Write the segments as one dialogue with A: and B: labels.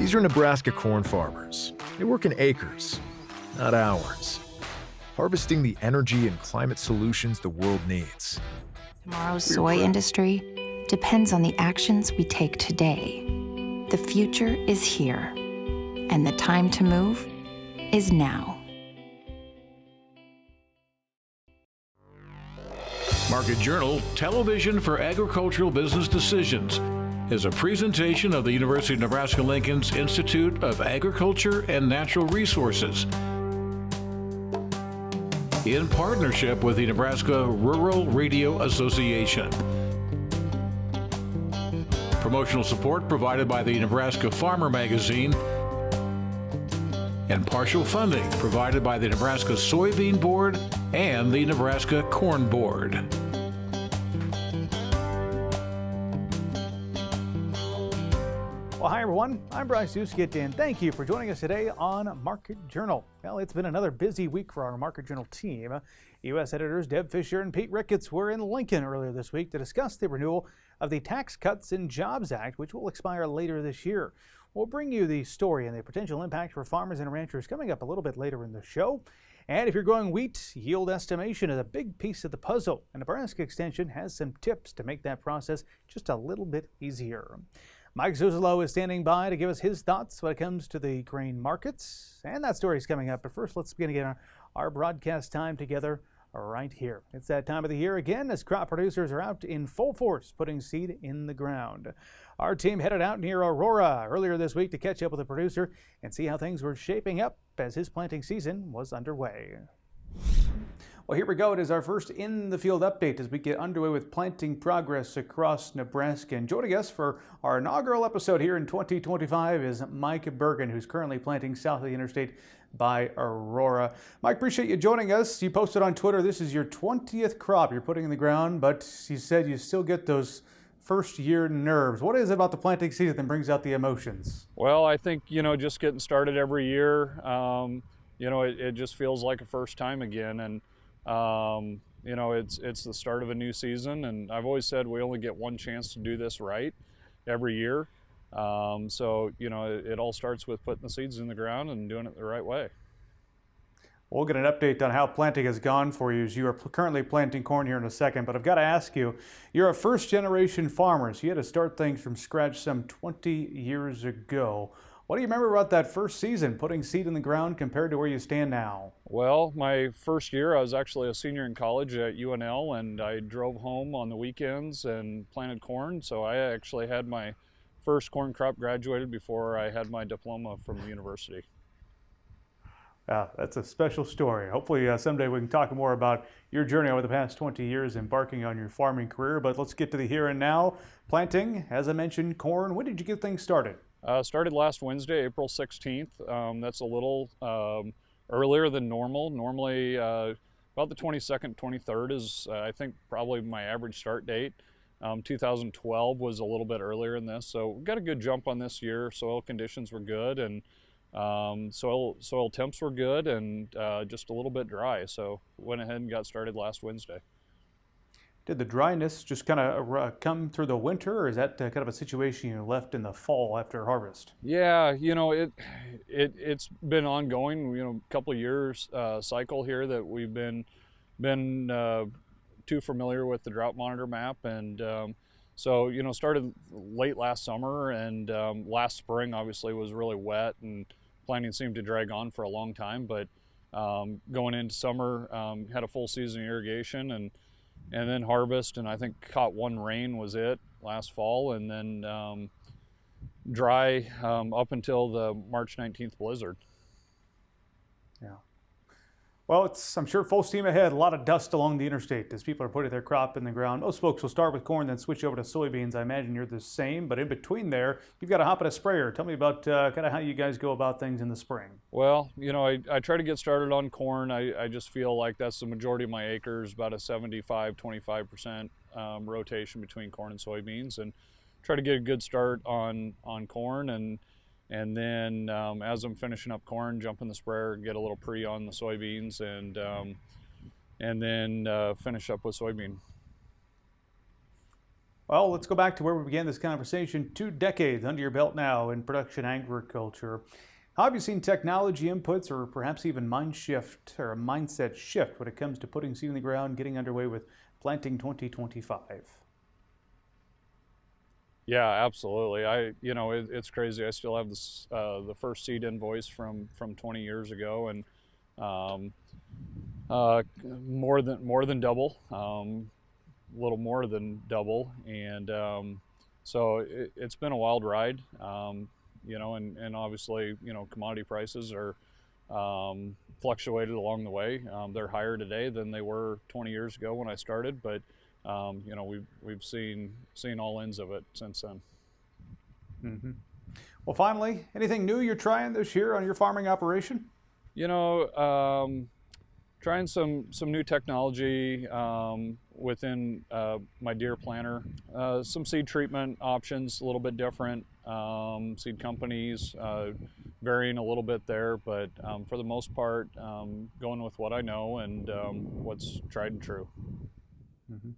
A: These are Nebraska corn farmers. They work in acres, not hours, harvesting the energy and climate solutions the world needs.
B: Tomorrow's soy industry depends on the actions we take today. The future is here, and the time to move is now.
C: Market Journal Television for Agricultural Business Decisions is a presentation of the University of Nebraska-Lincoln's Institute of Agriculture and Natural Resources in partnership with the Nebraska Rural Radio Association. Promotional support provided by the Nebraska Farmer Magazine and partial funding provided by the Nebraska Soybean Board and the Nebraska Corn Board.
D: Well, hi everyone, I'm Bryce, and thank you for joining us today on Market Journal. Well, it's been another busy week for our Market Journal team. U.S. editors Deb Fisher and Pete Ricketts were in Lincoln earlier this week to discuss the renewal of the Tax Cuts and Jobs Act, which will expire later this year. We'll bring you the story and the potential impact for farmers and ranchers coming up a little bit later in the show. And if you're growing wheat, yield estimation is a big piece of the puzzle, and Nebraska Extension has some tips to make that process just a little bit easier. Mike Zuzolo is standing by to give us his thoughts when it comes to the grain markets, and that story is coming up. But first, let's begin again our broadcast time together right here. It's that time of the year again as crop producers are out in full force putting seed in the ground. Our team headed out near Aurora earlier this week to catch up with the producer and see how things were shaping up as his planting season was underway. Well, here we go. It is our first in-the-field update as we get underway with planting progress across Nebraska. And joining us for our inaugural episode here in 2025 is Mike Bergen, who's currently planting south of the interstate by Aurora. Mike, appreciate you joining us. You posted on Twitter this is your 20th crop you're putting in the ground, but you said you still get those first-year nerves. What is it about the planting season that brings out the emotions?
E: Well, I think, just getting started every year, it just feels like a first time again. And it's the start of a new season, and I've always said we only get one chance to do this right every year. It all starts with putting the seeds in the ground and doing it the right way.
D: We'll get an update on how planting has gone for you as you are currently planting corn here in a second, but I've got to ask you, you're a first-generation farmer, so you had to start things from scratch some 20 years ago. What do you remember about that first season, putting seed in the ground compared to where you stand now?
E: Well, my first year, I was actually a senior in college at UNL, and I drove home on the weekends and planted corn. So I actually had my first corn crop graduated before I had my diploma from the university.
D: That's a special story. Hopefully someday we can talk more about your journey over the past 20 years embarking on your farming career. But let's get to the here and now. Planting, as I mentioned, corn. When did you get things started?
E: Started last Wednesday, April 16th. That's a little earlier than normal. Normally about the 22nd, 23rd is I think probably my average start date. 2012 was a little bit earlier in this, so we got a good jump on this year. Soil conditions were good, and soil temps were good, and just a little bit dry. So went ahead and got started last Wednesday.
D: Did the dryness just kind of come through the winter, or is that kind of a situation you left in the fall after harvest?
E: Yeah, it's been ongoing. A couple of years cycle here that we've been too familiar with the drought monitor map, and started late last summer, and last spring obviously was really wet, and planting seemed to drag on for a long time. But going into summer, had a full season of irrigation, and then harvest, and I think caught one rain was it last fall, and then dry up until the March 19th blizzard.
D: Yeah. Well, it's, I'm sure, full steam ahead. A lot of dust along the interstate as people are putting their crop in the ground. Most folks will start with corn, then switch over to soybeans. I imagine you're the same, but in between there, you've got to hop in a sprayer. Tell me about kind of how you guys go about things in the spring.
E: Well, I try to get started on corn. I just feel like that's the majority of my acres, about a 75-25% rotation between corn and soybeans, and try to get a good start on corn, and then as I'm finishing up corn, jump in the sprayer, get a little pre on the soybeans, and then finish up with soybean.
D: Well, let's go back to where we began this conversation. 2 decades under your belt now in production agriculture. How have you seen technology inputs or perhaps even mind shift or a mindset shift when it comes to putting seed in the ground, getting underway with planting 2025?
E: Yeah, absolutely. It's crazy. I still have this the first seed invoice from 20 years ago, and um, more than double, a little more than double, and so it's been a wild ride. And obviously, commodity prices are fluctuated along the way. They're higher today than they were 20 years ago when I started, but we've seen all ends of it since then.
D: Mm-hmm. Well, finally, anything new you're trying this year on your farming operation?
E: You know, trying some new technology within my deer planter. Some seed treatment options, a little bit different. Seed companies varying a little bit there, but for the most part, going with what I know and what's tried and true.
D: Mm-hmm.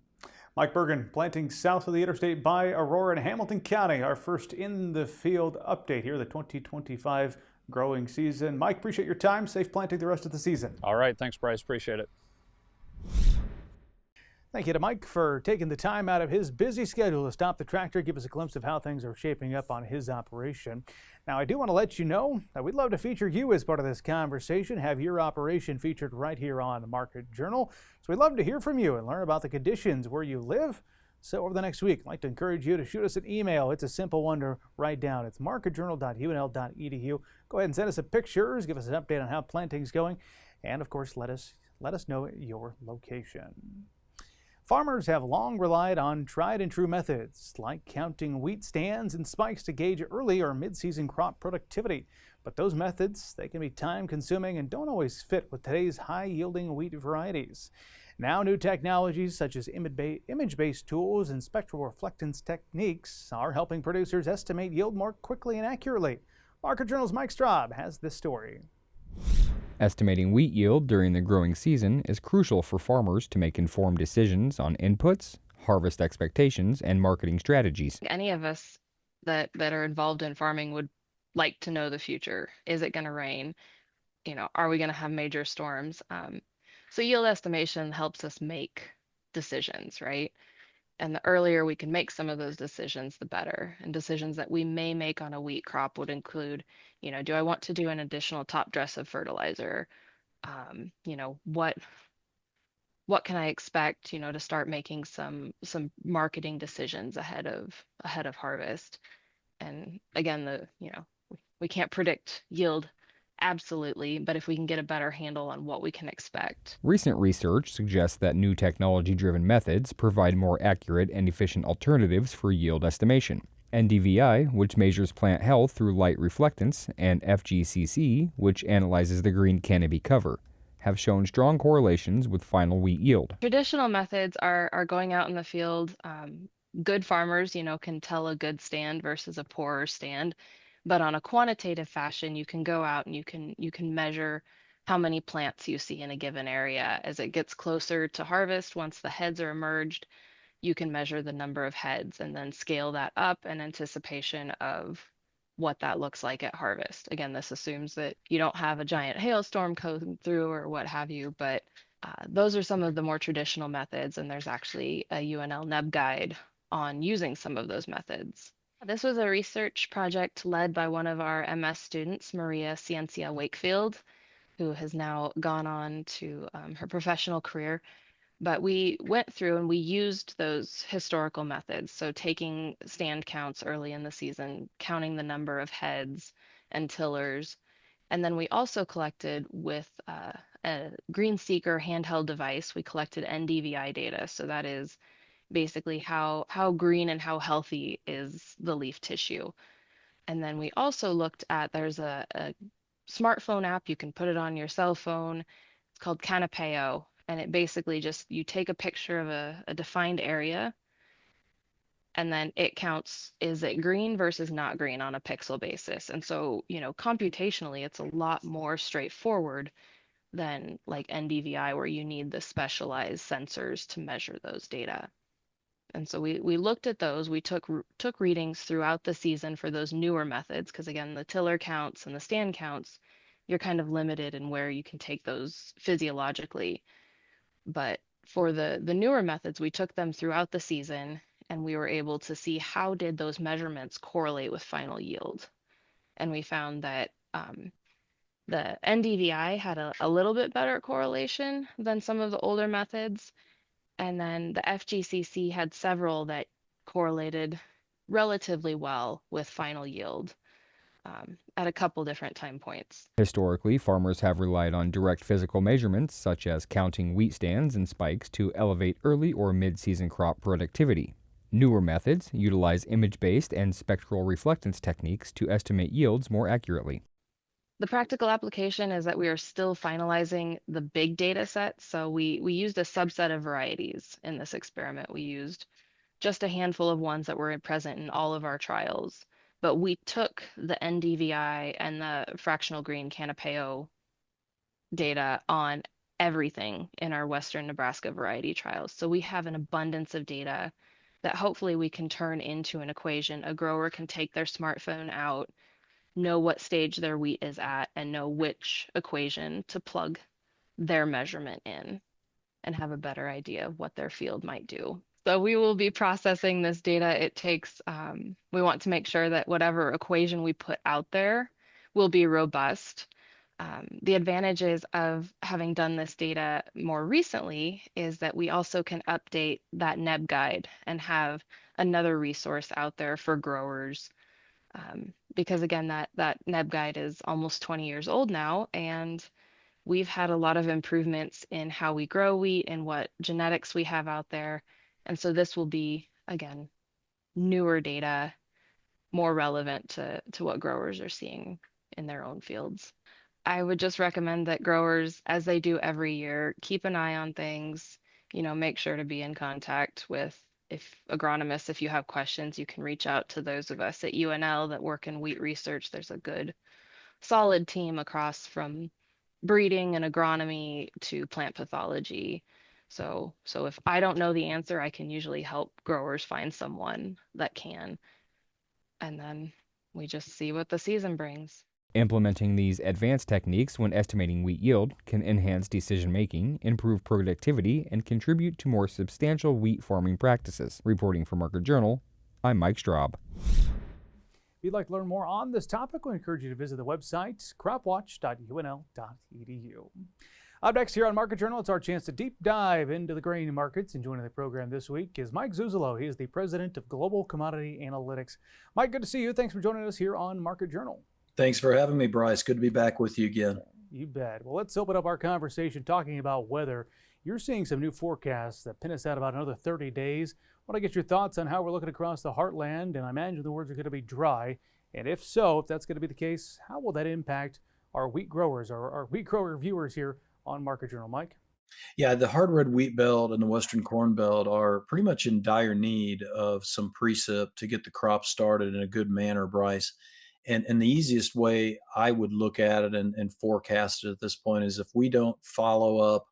D: Mike Bergen, planting south of the interstate by Aurora in Hamilton County. Our first in the field update here, the 2025 growing season. Mike, appreciate your time. Safe planting the rest of the season.
E: All right. Thanks, Bryce. Appreciate it.
D: Thank you to Mike for taking the time out of his busy schedule to stop the tractor, give us a glimpse of how things are shaping up on his operation. Now, I do want to let you know that we'd love to feature you as part of this conversation, have your operation featured right here on Market Journal. So we'd love to hear from you and learn about the conditions where you live. So over the next week, I'd like to encourage you to shoot us an email. It's a simple one to write down. It's marketjournal.unl.edu. Go ahead and send us some pictures, give us an update on how planting's going, and of course, let us know your location. Farmers have long relied on tried and true methods like counting wheat stands and spikes to gauge early or mid-season crop productivity. But those methods, they can be time consuming and don't always fit with today's high yielding wheat varieties. Now new technologies such as image-based tools and spectral reflectance techniques are helping producers estimate yield more quickly and accurately. Market Journal's Mike Straub has this story.
F: Estimating wheat yield during the growing season is crucial for farmers to make informed decisions on inputs, harvest expectations, and marketing strategies.
G: Any of us that are involved in farming would like to know the future. Is it going to rain? Are we going to have major storms? So yield estimation helps us make decisions, right? And the earlier we can make some of those decisions, the better. And decisions that we may make on a wheat crop would include, do I want to do an additional top dress of fertilizer? What can I expect, to start making some marketing decisions ahead of harvest. And again, we can't predict yield absolutely, but if we can get a better handle on what we can expect.
F: Recent research suggests that new technology-driven methods provide more accurate and efficient alternatives for yield estimation. NDVI, which measures plant health through light reflectance, and FGCC, which analyzes the green canopy cover, have shown strong correlations with final wheat yield.
G: Traditional methods are going out in the field. Good farmers, can tell a good stand versus a poorer stand. But on a quantitative fashion, you can go out and you can measure how many plants you see in a given area. As it gets closer to harvest, once the heads are emerged, you can measure the number of heads and then scale that up in anticipation of what that looks like at harvest. Again, this assumes that you don't have a giant hailstorm coming through or what have you, but those are some of the more traditional methods, and there's actually a UNL NEB guide on using some of those methods. This was a research project led by one of our MS students, Maria Ciencia Wakefield, who has now gone on to her professional career. But we went through and we used those historical methods. So taking stand counts early in the season, counting the number of heads and tillers. And then we also collected with a Green Seeker handheld device, we collected NDVI data. So that is basically how green and how healthy is the leaf tissue. And then we also looked at, there's a smartphone app, you can put it on your cell phone. It's called Canopeo, and it basically just, you take a picture of a defined area, and then it counts, is it green versus not green on a pixel basis. And so, computationally, it's a lot more straightforward than like NDVI, where you need the specialized sensors to measure those data. And so we looked at those. We took readings throughout the season for those newer methods, because again, the tiller counts and the stand counts, you're kind of limited in where you can take those physiologically. But for the newer methods, we took them throughout the season, and we were able to see how did those measurements correlate with final yield. And we found that the NDVI had a little bit better correlation than some of the older methods. And then the FGCC had several that correlated relatively well with final yield at a couple different time points.
F: Historically, farmers have relied on direct physical measurements, such as counting wheat stands and spikes, to elevate early or mid-season crop productivity. Newer methods utilize image-based and spectral reflectance techniques to estimate yields more accurately.
G: The practical application is that we are still finalizing the big data set. So we used a subset of varieties in this experiment. We used just a handful of ones that were present in all of our trials. But we took the NDVI and the fractional green Canopeo data on everything in our Western Nebraska variety trials. So we have an abundance of data that hopefully we can turn into an equation. A grower can take their smartphone out, know what stage their wheat is at, and know which equation to plug their measurement in and have a better idea of what their field might do. So we will be processing this data. It takes, we want to make sure that whatever equation we put out there will be robust. The advantages of having done this data more recently is that we also can update that NEB guide and have another resource out there for growers. Because again, that NEB guide is almost 20 years old now, and we've had a lot of improvements in how we grow wheat and what genetics we have out there. And so this will be, again, newer data, more relevant to what growers are seeing in their own fields. I would just recommend that growers, as they do every year, keep an eye on things, make sure to be in contact with agronomists. If you have questions, you can reach out to those of us at UNL that work in wheat research. There's a good, solid team across from breeding and agronomy to plant pathology. So if I don't know the answer, I can usually help growers find someone that can. And then we just see what the season brings.
F: Implementing these advanced techniques when estimating wheat yield can enhance decision-making, improve productivity, and contribute to more substantial wheat farming practices. Reporting for Market Journal, I'm Mike Straub.
D: If you'd like to learn more on this topic, we encourage you to visit the website cropwatch.unl.edu. Up next here on Market Journal, it's our chance to deep dive into the grain markets. And joining the program this week is Mike Zuzolo. He is the president of Global Commodity Analytics. Mike, good to see you. Thanks for joining us here on Market Journal.
H: Thanks for having me, Bryce. Good to be back with you again.
D: You bet. Well, let's open up our conversation talking about weather. You're seeing some new forecasts that pin us out about another 30 days. I want to get your thoughts on how we're looking across the heartland, and I imagine the words are going to be dry. And if so, if that's going to be the case, how will that impact our wheat growers, or our wheat grower viewers here on Market Journal? Mike?
H: Yeah, the hard red wheat belt and the western corn belt are pretty much in dire need of some precip to get the crop started in a good manner, Bryce. And the easiest way I would look at it and forecast it at this point is if we don't follow up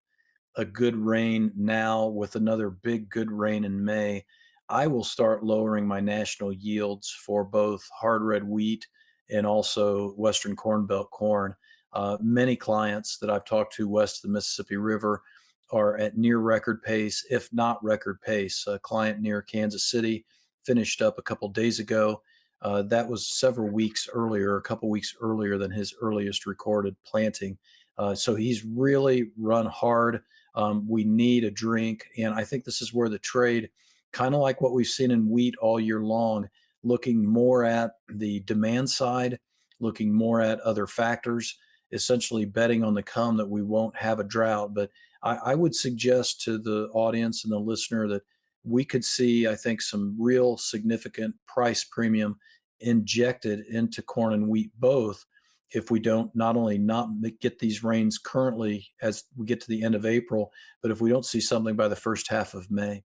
H: a good rain now with another big good rain in May, I will start lowering my national yields for both hard red wheat and also western corn belt corn. Many clients that I've talked to west of the Mississippi River are at near record pace, if not record pace. A client near Kansas City finished up a couple days ago. That was several weeks earlier, a couple weeks earlier than his earliest recorded planting. So he's really run hard. We need a drink. And I think this is where the trade, kind of like what we've seen in wheat all year long, looking more at the demand side, looking more at other factors, essentially betting on the come that we won't have a drought. But I would suggest to the audience and the listener that we could see, I think, some real significant price premium injected into corn and wheat both if we don't not only not get these rains currently as we get to the end of April, but if we don't see something by the first half of May.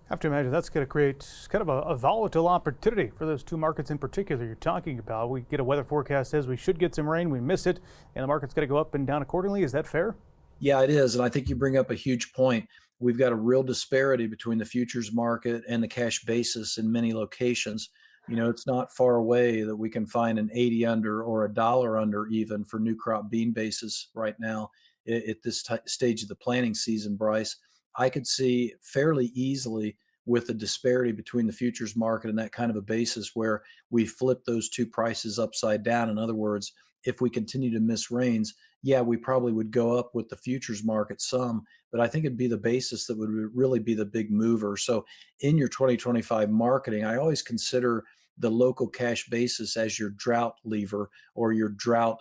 D: I have to imagine that's going to create kind of a volatile opportunity for those two markets in particular you're talking about. We get a weather forecast says we should get some rain, we miss it, and the market's going to go up and down accordingly. Is that fair?
H: Yeah, it is. And I think you bring up a huge point. we've got a real disparity between the futures market and the cash basis in many locations. It's not far away that we can find an 80 under or a dollar under even for new crop bean basis right now at this stage of the planting season, Bryce. I could see fairly easily with the disparity between the futures market and that kind of a basis where we flip those two prices upside down. In other words, if we continue to miss rains, yeah, we probably would go up with the futures market some, but I think it'd be the basis that would really be the big mover. So in your 2025 marketing, I always consider the local cash basis as your drought lever or your drought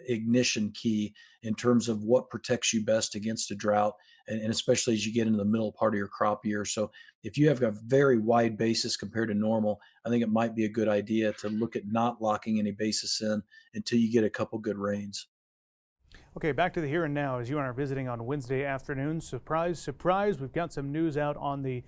H: ignition key in terms of what protects you best against a drought, and especially as you get into the middle part of your crop year. So if you have a very wide basis compared to normal, I think it might be a good idea to look at not locking any basis in until you get a couple good rains.
D: Okay, back to the here and now as you and I are visiting on Wednesday afternoon. Surprise, surprise, we've got some news out on the,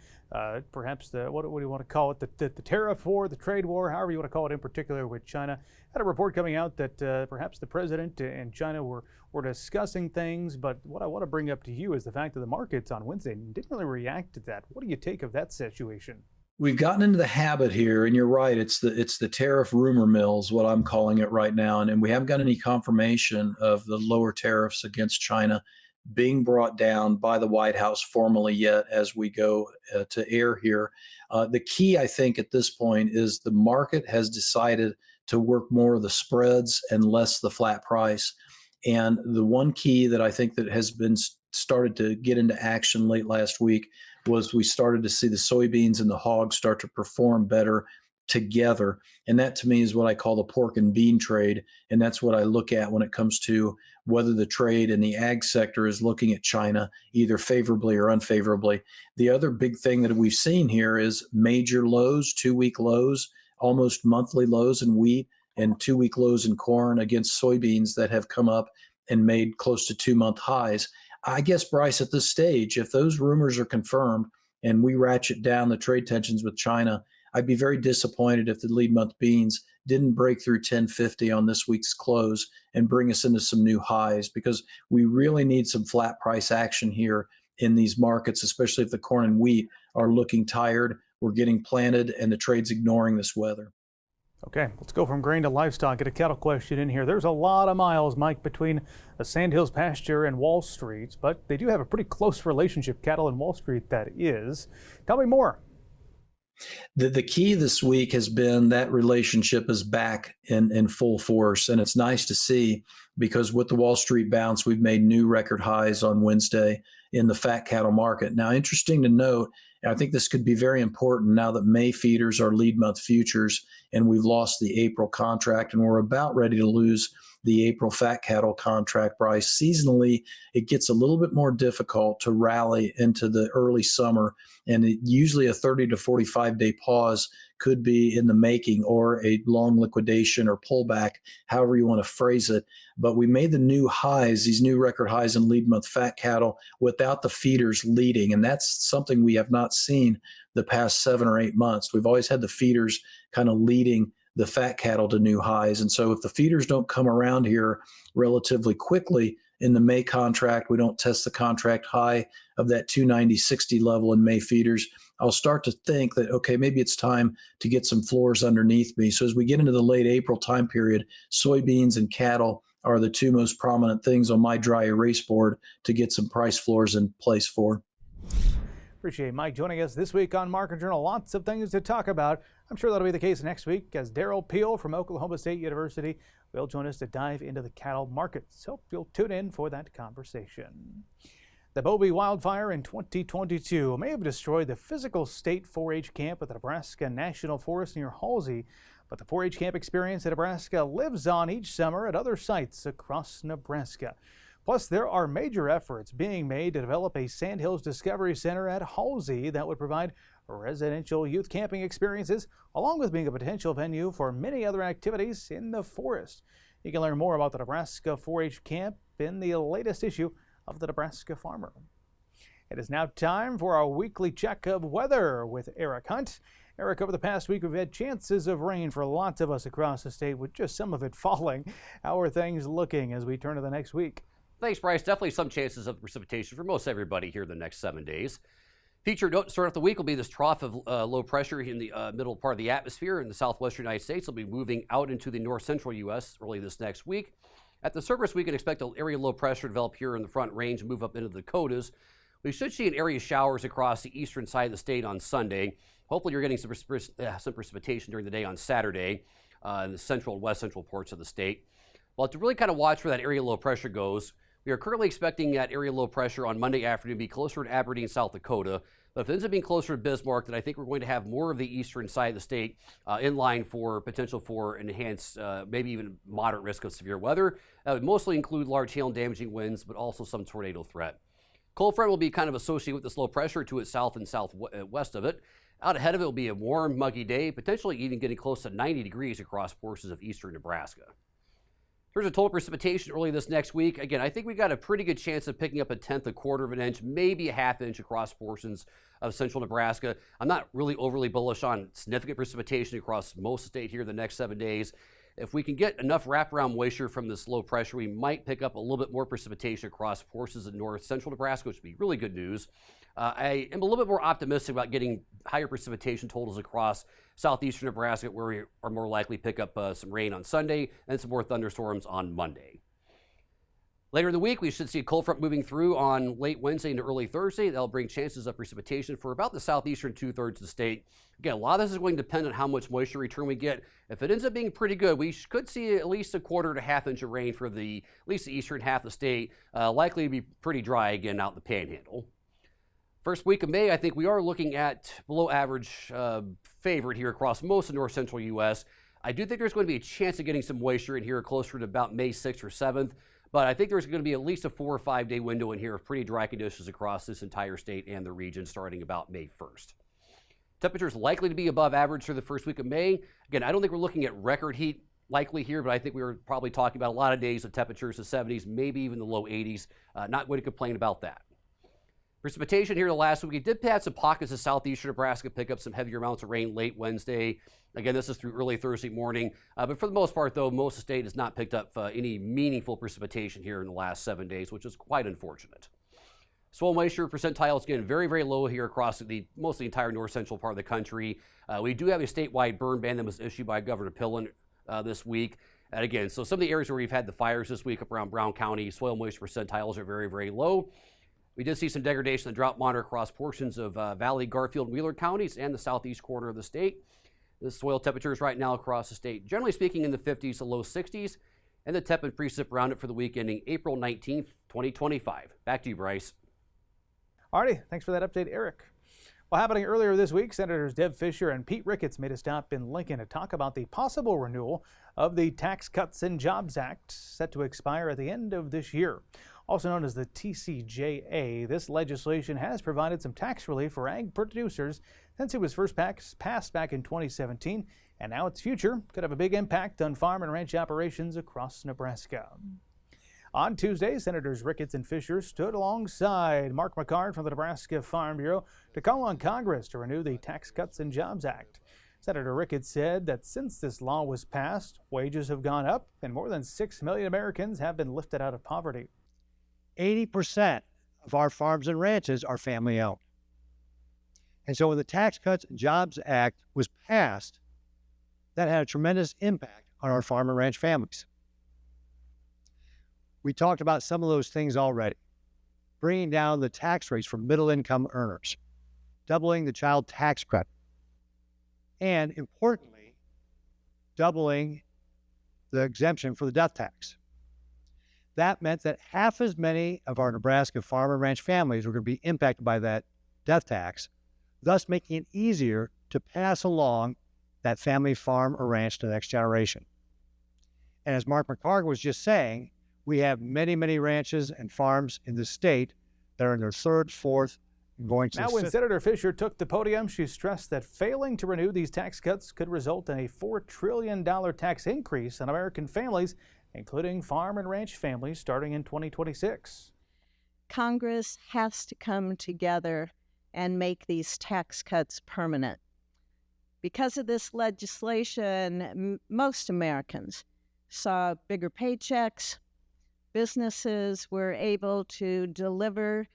D: perhaps the, what do you want to call it, the tariff war, the trade war, however you want to call it, in particular with China. Had a report coming out that perhaps the president and China were discussing things, but what I want to bring up to you is the fact that the markets on Wednesday didn't really react to that. What do you take of that situation?
H: We've gotten into the habit here, and you're right. It's the tariff rumor mills, what I'm calling it right now, and we haven't got any confirmation of the lower tariffs against China being brought down by the White House formally yet as we go to air here. The key, I think, at this point is the market has decided to work more of the spreads and less the flat price. And the one key that I think that has been started to get into action late last week was we started to see the soybeans and the hogs start to perform better together. And that to me is what I call the pork and bean trade. And that's what I look at when it comes to whether the trade in the ag sector is looking at China either favorably or unfavorably. The other big thing that we've seen here is major lows, 2-week lows, almost monthly lows in wheat and 2-week lows in corn against soybeans that have come up and made close to 2-month highs. I guess, Bryce, at this stage, if those rumors are confirmed and we ratchet down the trade tensions with China, I'd be very disappointed if the lead month beans didn't break through 1050 on this week's close and bring us into some new highs, because we really need some flat price action here in these markets, especially if the corn and wheat are looking tired, we're getting planted, and the trade's ignoring this weather.
D: Okay, let's go from grain to livestock. Get a cattle question in here. There's a lot of miles, Mike, between the Sandhills pasture and Wall Street, but they do have a pretty close relationship, cattle and Wall Street, that is. Tell me more.
H: The key this week has been that relationship is back in full force, and it's nice to see, because with the Wall Street bounce, we've made new record highs on Wednesday in the fat cattle market. Now, interesting to note, I think this could be very important now that May feeders are lead month futures and we've lost the April contract and we're about ready to lose the April fat cattle contract, Bryce. Seasonally, it gets a little bit more difficult to rally into the early summer, and usually a 30 to 45 day pause could be in the making, or a long liquidation or pullback, however you want to phrase it. But we made the new highs, these new record highs in lead month fat cattle without the feeders leading. And that's something we have not seen the past 7 or 8 months. We've always had the feeders kind of leading the fat cattle to new highs. And so if the feeders don't come around here relatively quickly in the May contract, we don't test the contract high of that 290.60 level in May feeders, I'll start to think that, okay, maybe it's time to get some floors underneath me. So as we get into the late April time period, soybeans and cattle are the two most prominent things on my dry erase board to get some price floors in place for.
D: Appreciate Mike joining us this week on Market Journal. Lots of things to talk about. I'm sure that'll be the case next week, as Darrell Peel from Oklahoma State University will join us to dive into the cattle markets. Hope you'll tune in for that conversation. The Bovie wildfire in 2022 may have destroyed the physical state 4-H camp at the Nebraska National Forest near Halsey, but the 4-H camp experience in Nebraska lives on each summer at other sites across Nebraska. Plus, there are major efforts being made to develop a Sandhills Discovery Center at Halsey that would provide residential youth camping experiences, along with being a potential venue for many other activities in the forest. You can learn more about the Nebraska 4-H camp in the latest issue of the Nebraska Farmer. It is now time for our weekly check of weather with Eric Hunt. Eric, over the past week, we've had chances of rain for lots of us across the state, with just some of it falling. How are things looking as we turn to the next week?
I: Thanks, Bryce. Definitely some chances of precipitation for most everybody here the next 7 days. Featured note to start off the week will be this trough of low pressure in the middle part of the atmosphere in the southwestern United States. It'll be moving out into the north central U.S. early this next week. At the surface, we can expect an area of low pressure to develop here in the front range and move up into the Dakotas. We should see an area of showers across the eastern side of the state on Sunday. Hopefully, you're getting some precipitation during the day on Saturday in the central and west central parts of the state. Well, to really kind of watch where that area of low pressure goes, we are currently expecting that area of low pressure on Monday afternoon to be closer to Aberdeen, South Dakota. But if it ends up being closer to Bismarck, then I think we're going to have more of the eastern side of the state in line for potential for enhanced, maybe even moderate risk of severe weather. That would mostly include large hail and damaging winds, but also some tornado threat. Cold front will be kind of associated with this low pressure to its south and southwest of it. Out ahead of it will be a warm, muggy day, potentially even getting close to 90 degrees across portions of eastern Nebraska. In terms of total precipitation early this next week, again, I think we got a pretty good chance of picking up a tenth, a quarter of an inch, maybe a half inch across portions of central Nebraska. I'm not really overly bullish on significant precipitation across most of the state here the next 7 days. If we can get enough wraparound moisture from this low pressure, we might pick up a little bit more precipitation across portions of north central Nebraska, which would be really good news. I am a little bit more optimistic about getting higher precipitation totals across southeastern Nebraska, where we are more likely to pick up some rain on Sunday and some more thunderstorms on Monday. Later in the week, we should see a cold front moving through on late Wednesday into early Thursday. That'll bring chances of precipitation for about the southeastern two-thirds of the state. Again, a lot of this is going to depend on how much moisture return we get. If it ends up being pretty good, we could see at least a quarter to half inch of rain for at least the eastern half of the state. Likely to be pretty dry again out in the panhandle. First week of May, I think we are looking at below average favorite here across most of north central U.S. I do think there's going to be a chance of getting some moisture in here closer to about May 6th or 7th. But I think there's going to be at least a 4 or 5 day window in here of pretty dry conditions across this entire state and the region starting about May 1st. Temperatures likely to be above average for the first week of May. Again, I don't think we're looking at record heat likely here, but I think we were probably talking about a lot of days of temperatures in the 70s, maybe even the low 80s. Not going to complain about that. Precipitation here the last week. We did have some pockets of southeastern Nebraska pick up some heavier amounts of rain late Wednesday. Again, this is through early Thursday morning. But for the most part, though, most of the state has not picked up any meaningful precipitation here in the last 7 days, which is quite unfortunate. Soil moisture percentiles, again, very, very low here across most of the entire north central part of the country. We do have a statewide burn ban that was issued by Governor Pillen this week. And again, so some of the areas where we've had the fires this week up around Brown County, soil moisture percentiles are very, very low. We did see some degradation in the drought monitor across portions of Valley, Garfield, and Wheeler counties and the southeast quarter of the state. The soil temperatures right now across the state, generally speaking, in the 50s to low 60s, and the temp and precip around it for the week ending April 19th, 2025. Back to you, Bryce.
D: Alrighty, thanks for that update, Eric. Well, happening earlier this week, Senators Deb Fischer and Pete Ricketts made a stop in Lincoln to talk about the possible renewal of the Tax Cuts and Jobs Act set to expire at the end of this year. Also known as the TCJA, this legislation has provided some tax relief for ag producers since it was first passed back in 2017, and now its future could have a big impact on farm and ranch operations across Nebraska. On Tuesday, Senators Ricketts and Fischer stood alongside Mark McCard from the Nebraska Farm Bureau to call on Congress to renew the Tax Cuts and Jobs Act. Senator Ricketts said that since this law was passed, wages have gone up and more than 6 million Americans have been lifted out of poverty.
J: 80% of our farms and ranches are family owned. And so when the Tax Cuts and Jobs Act was passed, that had a tremendous impact on our farm and ranch families. We talked about some of those things already. Bringing down the tax rates for middle income earners, doubling the child tax credit, and importantly, doubling the exemption for the death tax. That meant that half as many of our Nebraska farm and ranch families were going to be impacted by that death tax, thus making it easier to pass along that family farm or ranch to the next generation. And as Mark McCarg was just saying, we have many, many ranches and farms in the state that are in their third, fourth, and going to
D: Now, when Senator Fischer took the podium, she stressed that failing to renew these tax cuts could result in a $4 trillion tax increase on American families, including farm and ranch families, starting in 2026.
K: Congress has to come together and make these tax cuts permanent. Because of this legislation, most Americans saw bigger paychecks, Businesses were able to deliver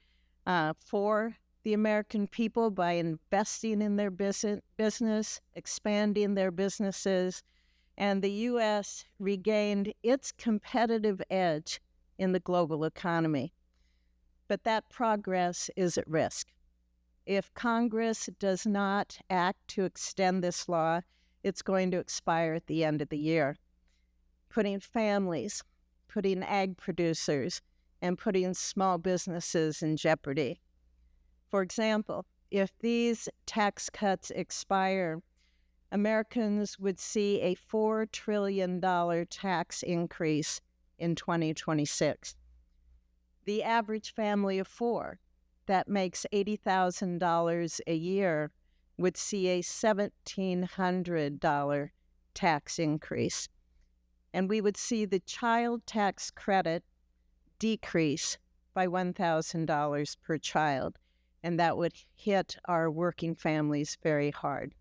K: for the American people by investing in their business, expanding their businesses, and the U.S. regained its competitive edge in the global economy. But that progress is at risk. If Congress does not act to extend this law, it's going to expire at the end of the year, putting families, putting ag producers, and putting small businesses in jeopardy. For example, if these tax cuts expire, Americans would see a $4 trillion tax increase in 2026. The average family of four that makes $80,000 a year would see a $1,700 tax increase. And we would see the child tax credit decrease by $1,000 per child, and that would hit our working families very hard.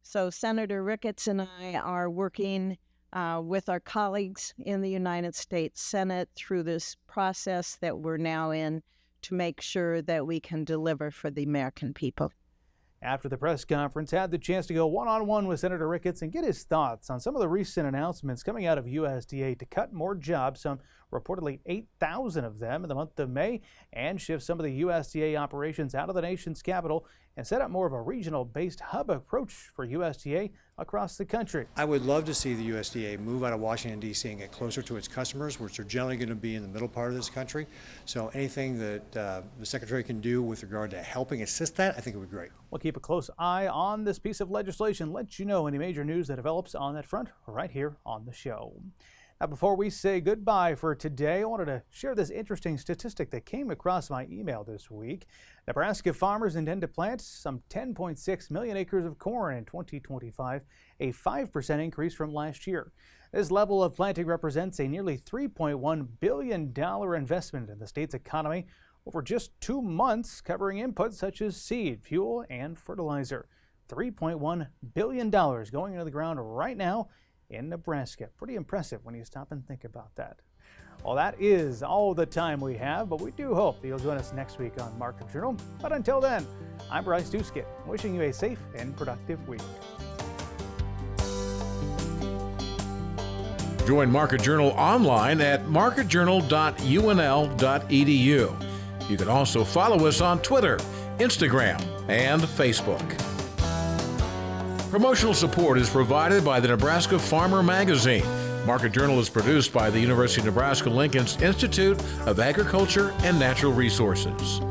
K: So Senator Ricketts and I are working with our colleagues in the United States Senate through this process that we're now in to make sure that we can deliver for the American people.
D: After the press conference, had the chance to go one-on-one with Senator Ricketts and get his thoughts on some of the recent announcements coming out of USDA to cut more jobs, some reportedly 8,000 of them in the month of May, and shift some of the USDA operations out of the nation's capital and set up more of a regional-based hub approach for USDA across the country.
J: I would love to see the USDA move out of Washington, D.C. and get closer to its customers, which are generally going to be in the middle part of this country. So anything that the Secretary can do with regard to helping assist that, I think it would be great.
D: We'll keep a close eye on this piece of legislation, let you know any major news that develops on that front right here on the show. Now, before we say goodbye for today, I wanted to share this interesting statistic that came across my email this week. Nebraska farmers intend to plant some 10.6 million acres of corn in 2025, a 5% increase from last year. This level of planting represents a nearly $3.1 billion investment in the state's economy over just 2 months, covering inputs such as seed, fuel, and fertilizer. $3.1 billion going into the ground right now in Nebraska. Pretty impressive when you stop and think about that. Well, that is all the time we have, but we do hope that you'll join us next week on Market Journal. But until then, I'm Bryce Duskett, wishing you a safe and productive week.
C: Join Market Journal online at marketjournal.unl.edu. You can also follow us on Twitter, Instagram, and Facebook. Promotional support is provided by the Nebraska Farmer Magazine. Market Journal is produced by the University of Nebraska-Lincoln's Institute of Agriculture and Natural Resources.